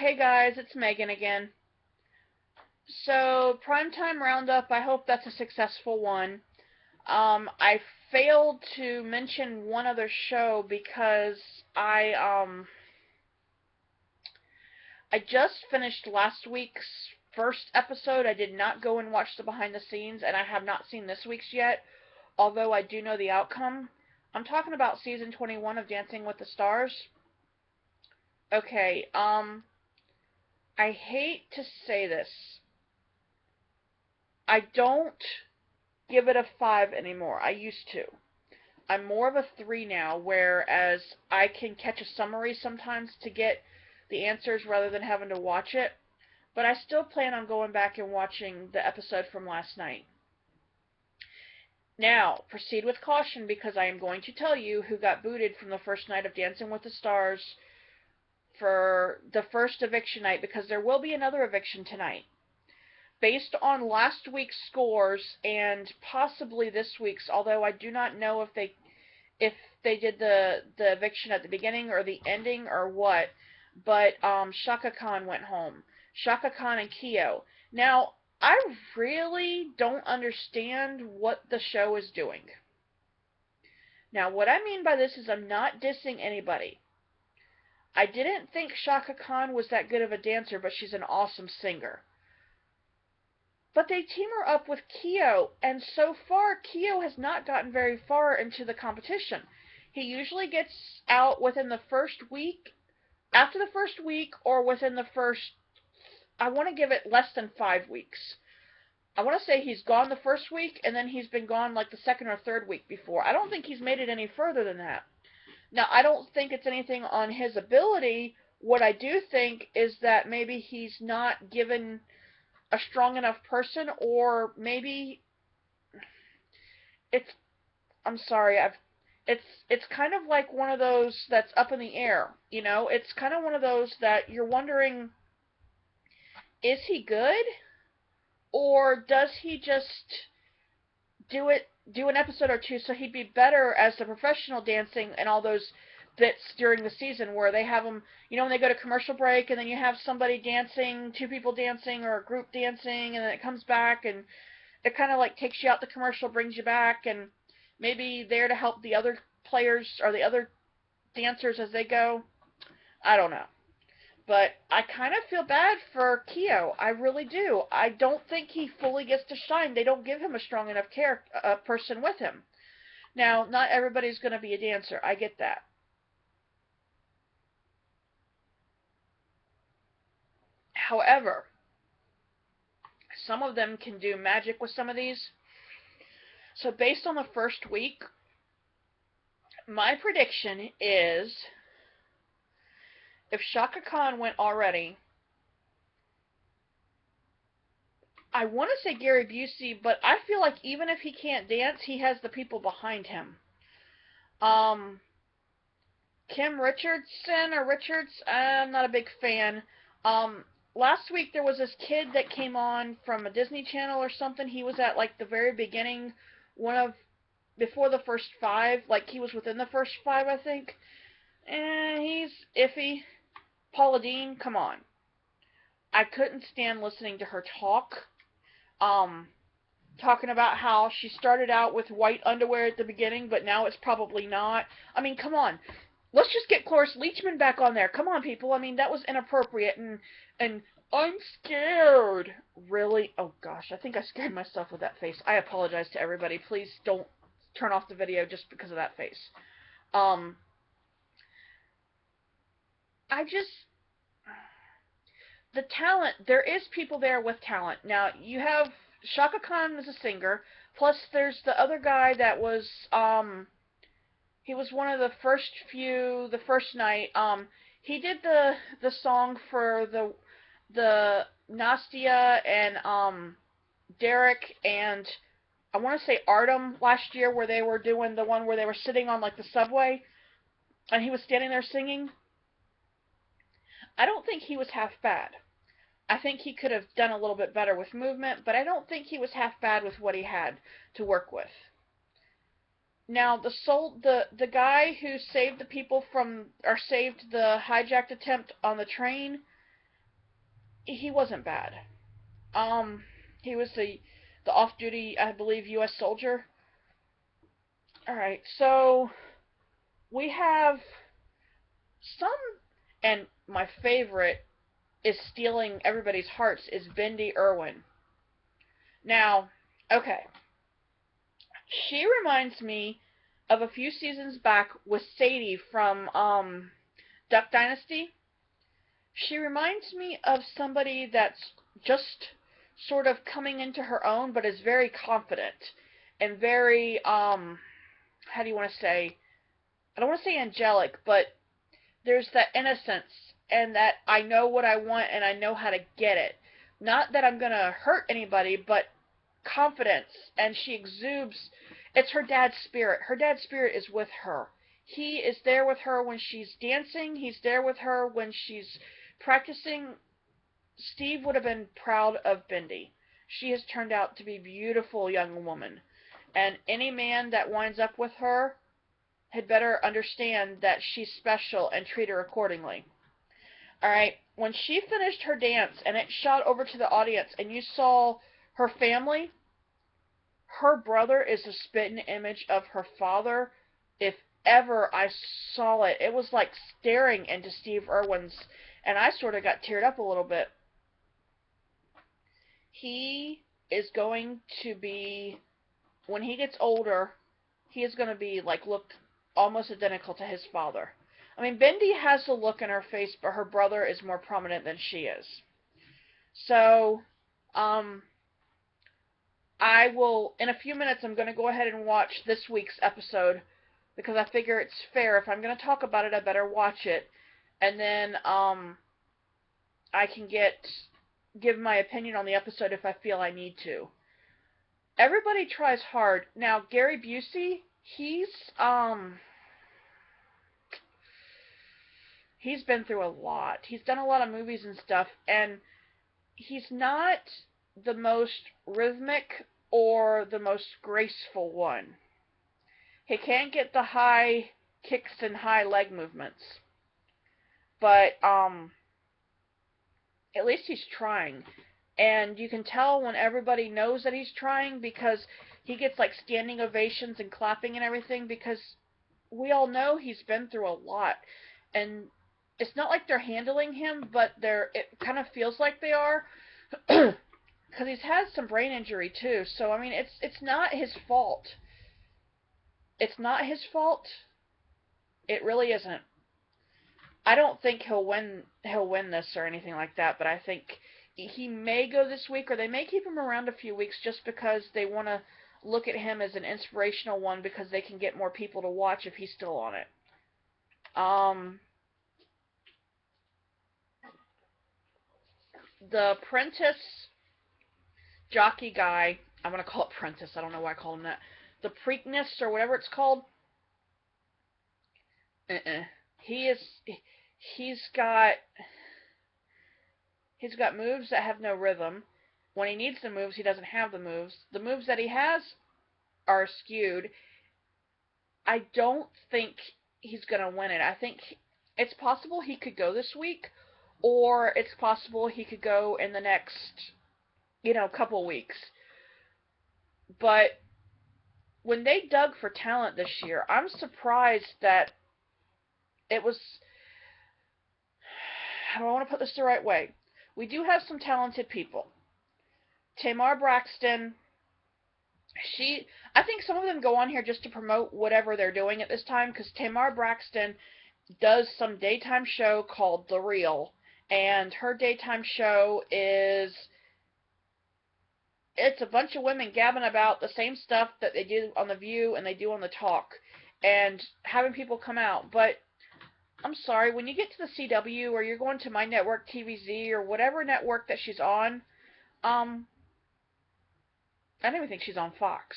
Hey guys, it's Megan again. So, Primetime Roundup, I hope that's a successful one. I failed to mention one other show because I just finished last week's first episode. I did not go and watch the behind the scenes, and I have not seen this week's yet, although I do know the outcome. I'm talking about season 21 of Dancing with the Stars. Okay, I hate to say this. I don't give it a 5 anymore. I used to. I'm more of a 3 now, whereas I can catch a summary sometimes to get the answers rather than having to watch it. But I still plan on going back and watching the episode from last night. Now, proceed with caution because I am going to tell you who got booted from the first night of Dancing with the Stars for the first eviction night, because there will be another eviction tonight. Based on last week's scores and possibly this week's, although I do not know if they did the eviction at the beginning or the ending or what, but Shaka Khan went home. Shaka Khan and Keo. Now, I really don't understand what the show is doing. Now, what I mean by this is I'm not dissing anybody. I didn't think Shaka Khan was that good of a dancer, but she's an awesome singer. But they team her up with Keo, and so far Keo has not gotten very far into the competition. He usually gets out within the first week, after the first week, or within the first, I want to give it less than 5 weeks. I want to say he's gone the first week, and then he's been gone like the second or third week before. I don't think he's made it any further than that. Now, I don't think it's anything on his ability. What I do think is that maybe he's not given a strong enough person, or maybe it's, I'm sorry, it's kind of like one of those that's up in the air, you know? It's kind of one of those that you're wondering, is he good, or does he just do an episode or two so he'd be better as the professional dancing and all those bits during the season where they have them, you know, when they go to commercial break and then you have somebody dancing, two people dancing or a group dancing, and then it comes back and it kind of like takes you out the commercial, brings you back, and maybe there to help the other players or the other dancers as they go. I don't know. But I kind of feel bad for Keo. I really do. I don't think he fully gets to shine. They don't give him a strong enough person with him. Now, not everybody's going to be a dancer. I get that. However, some of them can do magic with some of these. So based on the first week, my prediction is if Shaka Khan went already, I want to say Gary Busey, but I feel like even if he can't dance, he has the people behind him. Um, Kim Richardson or Richards, I'm not a big fan. Um, Last week there was this kid that came on from a Disney Channel or something. He was at like the very beginning, one of before the first five, like he was within the first five, I think. And he's iffy. Paula Deen, come on. I couldn't stand listening to her talk. Um, Talking about how she started out with white underwear at the beginning, but now it's probably not. I mean, come on. Let's just get Cloris Leachman back on there. Come on, people. I mean, that was inappropriate, and I'm scared. Really? Oh gosh, I think I scared myself with that face. I apologize to everybody. Please don't turn off the video just because of that face. Um, I just the talent. There is people there with talent. Now you have Shaka Khan as a singer. Plus, there's the other guy that was he was one of the first few the first night. He did the song for the Nastia and Derek and I want to say Artem last year, where they were doing the one where they were sitting on like the subway and he was standing there singing. I don't think he was half bad. I think he could have done a little bit better with movement, but I don't think he was half bad with what he had to work with. Now, the guy who saved the people from or saved the hijacked attempt on the train, he wasn't bad. Um, he was the off-duty, I believe, U.S. soldier. All right, so we have some, and my favorite is stealing everybody's hearts is Bindi Irwin. Now, okay, she reminds me of a few seasons back with Sadie from Duck Dynasty. She reminds me of somebody that's just sort of coming into her own, but is very confident and very how do you want to say? I don't want to say angelic, but there's that innocence and that I know what I want and I know how to get it. Not that I'm gonna hurt anybody, but confidence, and she exudes. It's her dad's spirit. Her dad's spirit is with her. He is there with her when she's dancing. He's there with her when she's practicing. Steve would have been proud of Bindi. She has turned out to be a beautiful young woman. And any man that winds up with her had better understand that she's special and treat her accordingly. Alright, when she finished her dance and it shot over to the audience and you saw her family, her brother is a spitting image of her father. If ever I saw it, it was like staring into Steve Irwin's, and I sort of got teared up a little bit. He is going to be, when he gets older, he is going to be like look almost identical to his father. I mean, Bindi has the look in her face, but her brother is more prominent than she is. So, um, I will, in a few minutes, I'm going to go ahead and watch this week's episode because I figure it's fair. If I'm going to talk about it, I better watch it. And then, I can give my opinion on the episode if I feel I need to. Everybody tries hard. Now, Gary Busey, he's been through a lot. He's done a lot of movies and stuff, and he's not the most rhythmic or the most graceful one. He can't get the high kicks and high leg movements, but at least he's trying. And you can tell when everybody knows that he's trying because he gets like standing ovations and clapping and everything because we all know he's been through a lot. And it's not like they're handling him, but it kind of feels like they are because he's had some brain injury too. So I mean, it's not his fault. It's not his fault. It really isn't. I don't think he'll win this or anything like that, but I think he may go this week, or they may keep him around a few weeks just because they want to look at him as an inspirational one because they can get more people to watch if he's still on it. The Prentice jockey guy, I'm gonna call it Prentice. I don't know why I call him that. The Preakness or whatever it's called. Uh-uh. He is. He's got. He's got moves that have no rhythm. When he needs the moves, he doesn't have the moves. The moves that he has are skewed. I don't think he's going to win it. I think it's possible he could go this week, or it's possible he could go in the next, couple weeks. But when they dug for talent this year, I'm surprised that it was. How do I want to put this the right way? We do have some talented people. Tamar Braxton, I think some of them go on here just to promote whatever they're doing at this time, because Tamar Braxton does some daytime show called The Real, and her daytime show it's a bunch of women gabbing about the same stuff that they do on The View and they do on The Talk, and having people come out. But I'm sorry, when you get to the CW or you're going to My Network TVZ or whatever network that she's on, I don't even think she's on Fox.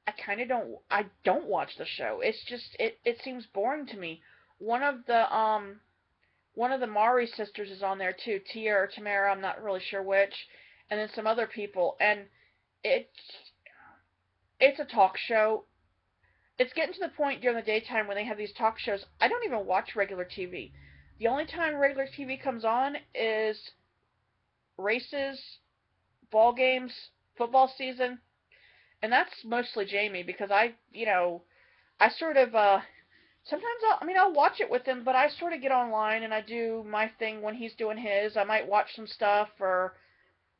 I don't watch the show. It's just it seems boring to me. One of the Mari sisters is on there too, Tia or Tamara, I'm not really sure which, and then some other people, and it's it's a talk show. It's getting to the point during the daytime when they have these talk shows. I don't even watch regular TV. The only time regular TV comes on is races, ball games, football season, and that's mostly Jamie because I sort of sometimes I'll watch it with him, but I sort of get online and I do my thing when he's doing his. I might watch some stuff or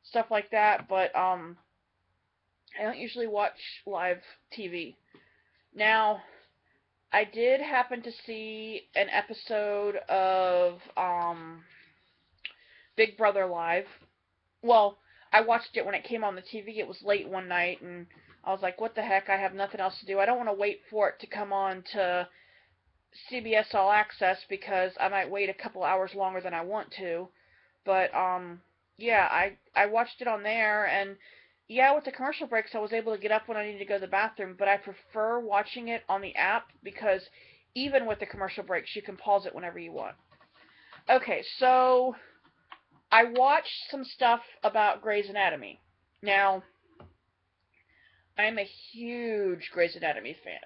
stuff like that, but I don't usually watch live TV. Now, I did happen to see an episode of Big Brother Live. Well, I watched it when it came on the TV. It was late one night, and I was like, what the heck? I have nothing else to do. I don't want to wait for it to come on to CBS All Access because I might wait a couple hours longer than I want to. But yeah, I watched it on there, and yeah, with the commercial breaks, I was able to get up when I needed to go to the bathroom. But I prefer watching it on the app because even with the commercial breaks, you can pause it whenever you want. Okay, so I watched some stuff about Grey's Anatomy. Now, I am a huge Grey's Anatomy fan.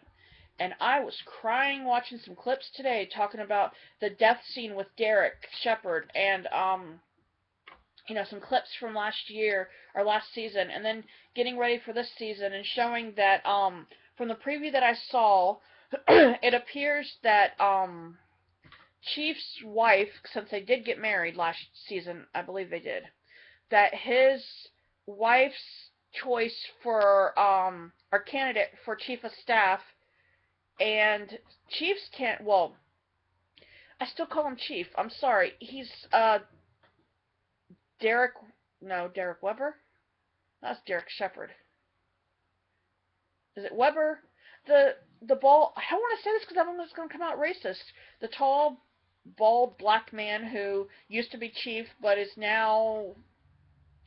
And I was crying watching some clips today talking about the death scene with Derek Shepherd and some clips from last year or last season, and then getting ready for this season and showing that from the preview that I saw, it appears that Chief's wife, since they did get married last season, I believe they did, that his wife's choice for or candidate for chief of staff and Chief's can't. Well, I still call him Chief. I'm sorry. He's Derek. No, Derek Weber. That's Derek Shepherd. Is it Weber? The bald. I don't want to say this because I'm just going to come out racist. The tall, bald black man who used to be Chief, but is now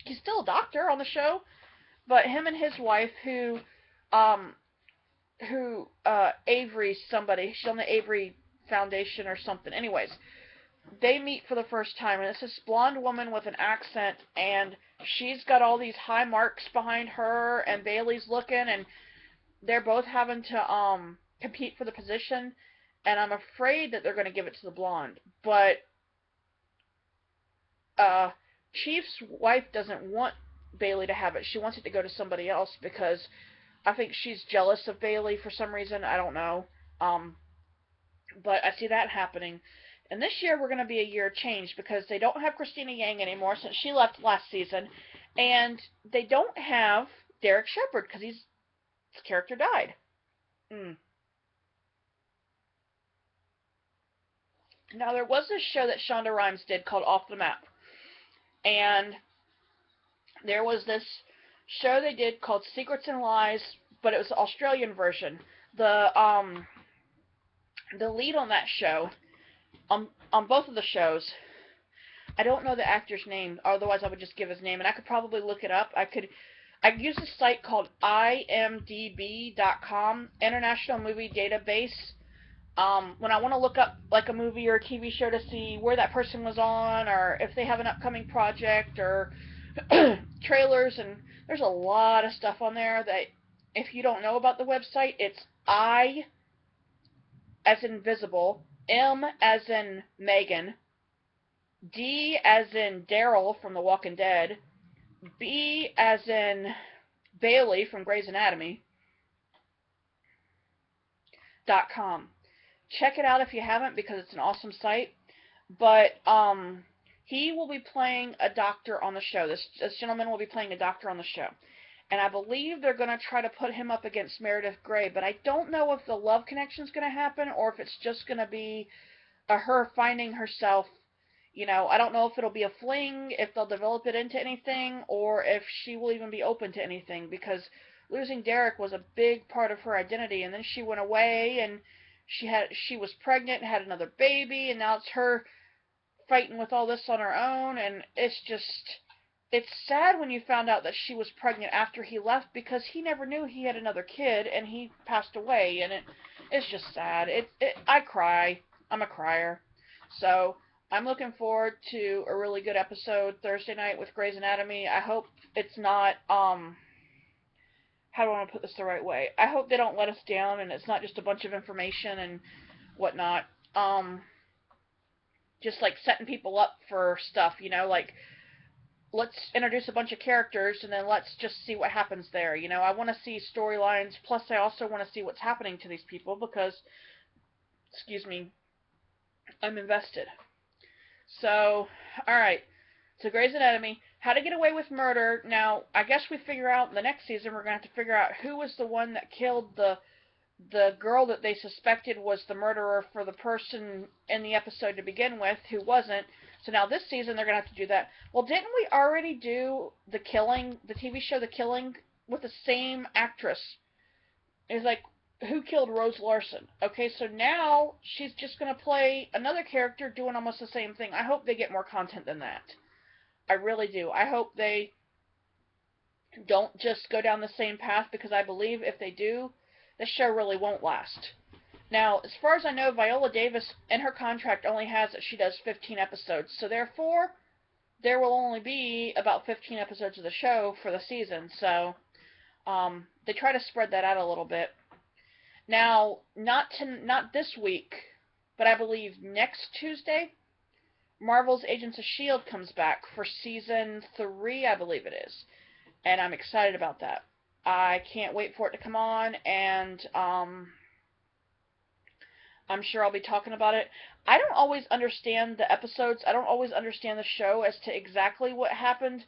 he's still a doctor on the show. But him and his wife, um, Avery somebody. She's on the Avery Foundation or something. Anyways, they meet for the first time, and it's this blonde woman with an accent, and she's got all these high marks behind her, and Bailey's looking, and they're both having to compete for the position, and I'm afraid that they're going to give it to the blonde, but uh, Chief's wife doesn't want Bailey to have it. She wants it to go to somebody else because I think she's jealous of Bailey for some reason. I don't know. Um, but I see that happening. And this year we're going to be a year of change because they don't have Christina Yang anymore since she left last season, and they don't have Derek Shepherd because his character died. Mm. Now there was this show that Shonda Rhimes did called Off the Map, and there was this show they did called Secrets and Lies, but it was the Australian version. The lead on that show, on both of the shows, I don't know the actor's name, otherwise I would just give his name, and I could probably look it up. I use a site called imdb.com, International Movie Database. When I want to look up like a movie or a TV show to see where that person was on, or if they have an upcoming project, or trailers, and there's a lot of stuff on there that if you don't know about the website, it's I as in visible, M as in Megan, D as in Daryl from The Walking Dead, B as in Bailey from Grey's Anatomy, .com. Check it out if you haven't because it's an awesome site. But he will be playing a doctor on the show. This gentleman will be playing a doctor on the show. And I believe they're going to try to put him up against Meredith Grey, but I don't know if the love connection is going to happen or if it's just going to be her finding herself. I don't know if it'll be a fling, if they'll develop it into anything, or if she will even be open to anything, because losing Derek was a big part of her identity, and then she went away, and she was pregnant and had another baby, and now it's her fighting with all this on her own, and it's sad when you found out that she was pregnant after he left because he never knew he had another kid and he passed away, and it's just sad. I cry. I'm a crier. So I'm looking forward to a really good episode Thursday night with Grey's Anatomy. I hope it's not how do I want to put this the right way? I hope they don't let us down and it's not just a bunch of information and whatnot. just like setting people up for stuff, like let's introduce a bunch of characters and then let's just see what happens there. I want to see storylines, plus I also want to see what's happening to these people because, excuse me, I'm invested. So, alright. So Grey's Anatomy, How to Get Away with Murder. Now, I guess we figure out in the next season we're going to have to figure out who was the one that killed the girl that they suspected was the murderer for the person in the episode to begin with, who wasn't. So now this season they're going to have to do that. Well, didn't we already do The Killing, the TV show The Killing, with the same actress? It's like, who killed Rose Larson? Okay, so now she's just going to play another character doing almost the same thing. I hope they get more content than that. I really do. I hope they don't just go down the same path, because I believe if they do, the show really won't last. Now, as far as I know, Viola Davis in her contract only has that she does 15 episodes, so therefore there will only be about 15 episodes of the show for the season, so they try to spread that out a little bit. Now, not this week, but I believe next Tuesday, Marvel's Agents of S.H.I.E.L.D. comes back for season 3, I believe it is, and I'm excited about that. I can't wait for it to come on, and I'm sure I'll be talking about it. I don't always understand the episodes. I don't always understand the show as to exactly what happened.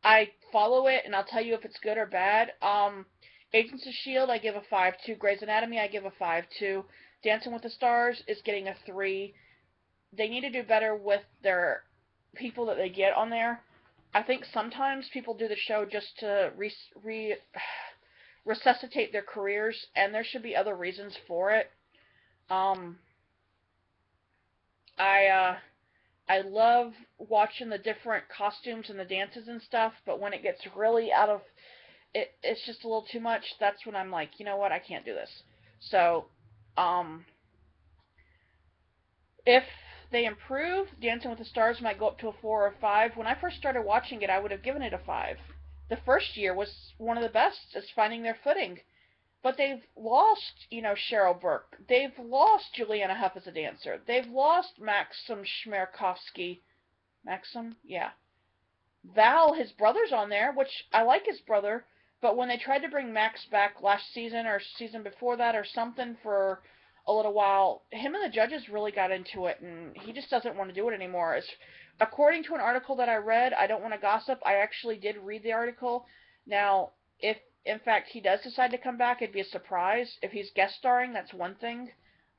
I follow it, and I'll tell you if it's good or bad. Agents of S.H.I.E.L.D. I give a 5 to. Grey's Anatomy I give a 5 to. Dancing with the Stars is getting a 3. They need to do better with their people that they get on there. I think sometimes people do the show just to resuscitate their careers, and there should be other reasons for it. I love watching the different costumes and the dances and stuff, but when it gets really out of it's just a little too much. That's when I'm like, you know what, I can't do this. So, if they improve, Dancing with the Stars might go up to a 4 or 5. When I first started watching it, I would have given it a 5. The first year was one of the best as finding their footing. But they've lost, Cheryl Burke. They've lost Juliana Huff as a dancer. They've lost Maxim Shmerkovsky. Maxim? Yeah. Val, his brother's on there, which I like his brother, but when they tried to bring Max back last season or season before that or something for a little while, him and the judges really got into it, and he just doesn't want to do it anymore. According to an article that I read, I don't want to gossip, I actually did read the article. Now, if in fact he does decide to come back, it'd be a surprise. If he's guest starring, that's one thing.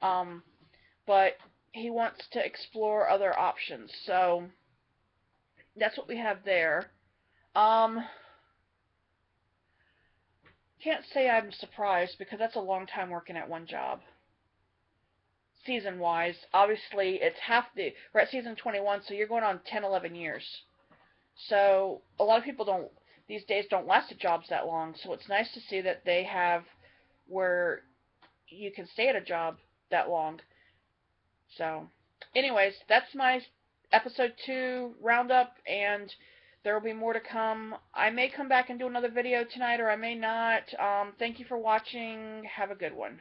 But he wants to explore other options, so that's what we have there. Can't say I'm surprised because that's a long time working at one job. Season-wise, obviously it's we're at season 21, so you're going on 10, 11 years. So a lot of people these days don't last at jobs that long, so it's nice to see that they have where you can stay at a job that long. So, anyways, that's my episode 2 roundup, and there will be more to come. I may come back and do another video tonight, or I may not. Thank you for watching. Have a good one.